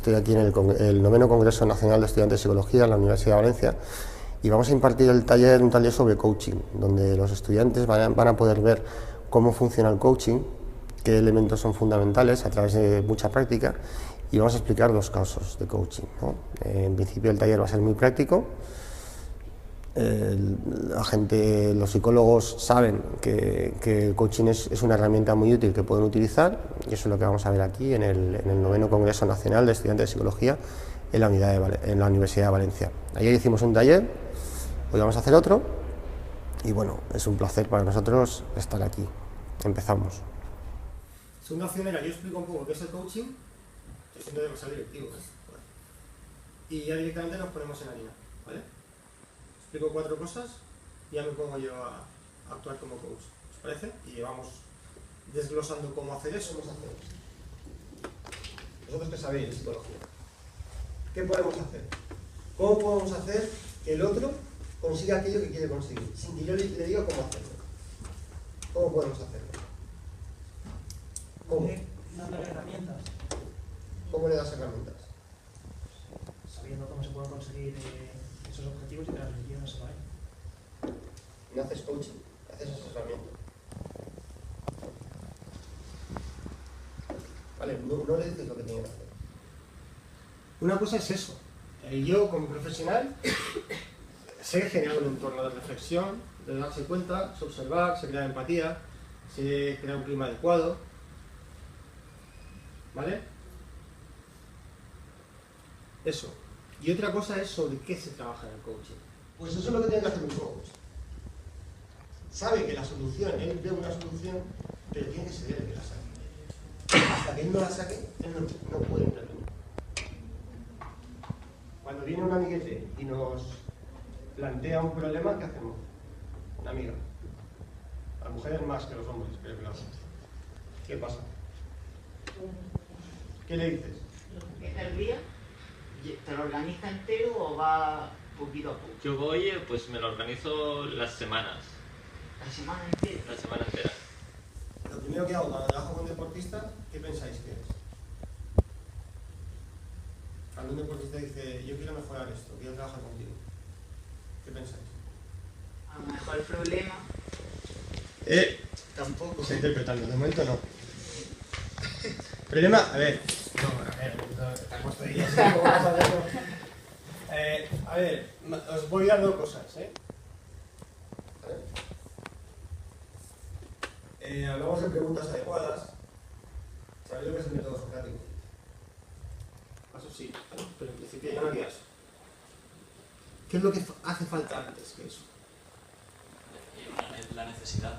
Estoy aquí en el 9º Congreso Nacional de Estudiantes de Psicología en la Universidad de Valencia y vamos a impartir un taller sobre coaching, donde los estudiantes van a poder ver cómo funciona el coaching, qué elementos son fundamentales a través de mucha práctica, y vamos a explicar 2 casos de coaching, ¿no? En principio el taller va a ser muy práctico. Los psicólogos saben que el coaching es una herramienta muy útil que pueden utilizar, y eso es lo que vamos a ver aquí en el 9º Congreso Nacional de Estudiantes de Psicología en la Universidad de Valencia. Ayer hicimos un taller, hoy vamos a hacer otro, y bueno, es un placer para nosotros estar aquí. Empezamos. Segunda opción era, yo explico un poco qué es el coaching, siendo demasiado directivo, y ya directamente nos ponemos en harina, ¿vale? Explico 4 cosas y ya me pongo yo a actuar como coach, ¿os parece? Y vamos desglosando cómo hacer eso. Vosotros que sabéis de psicología, ¿qué podemos hacer? ¿Cómo podemos hacer que el otro consiga aquello que quiere conseguir, sin que yo le diga cómo hacerlo? ¿Cómo podemos hacerlo? ¿Cómo? Dándole herramientas. ¿Cómo le das herramientas? Sabiendo cómo se pueden conseguir esos objetivos y transmitiéndoselo a él. No haces coaching, haces asesoramiento. Vale, no le dices lo que tiene que hacer. Una cosa es eso. Yo, como profesional, sé generar un entorno de reflexión, de darse cuenta, sé observar, sé crear empatía, sé crear un clima adecuado. ¿Vale? Eso. Y otra cosa es sobre qué se trabaja en el coaching. Pues eso es lo que tiene que hacer un coach. Sabe que la solución, él ve una solución, pero tiene que ser él el que la saque. Hasta que él no la saque, él no puede intervenir. Cuando viene un amiguete y nos plantea un problema, ¿qué hacemos? Una amiga. Las mujeres más que los hombres, creo que lo hacen. ¿Qué pasa? ¿Qué le dices? ¿Empieza el día? ¿Te lo organiza entero o va poquito a poco? Yo voy, pues me lo organizo las semanas. ¿La semana entera? La semana entera. Lo primero que hago cuando trabajo con deportistas, ¿qué pensáis que es? Cuando un deportista dice, yo quiero mejorar esto, quiero trabajar contigo, ¿qué pensáis? A lo mejor el problema... Tampoco está interpretando, de momento no. Problema, a ver, estamos todos días, ¿cómo vas a hacerlo? A ver, os voy a dar 2 cosas, hablamos de preguntas adecuadas. ¿Sabéis lo que es el método socrático? Eso sí, pero en principio ya no haría eso. ¿Qué es lo que hace falta antes que eso? La necesidad.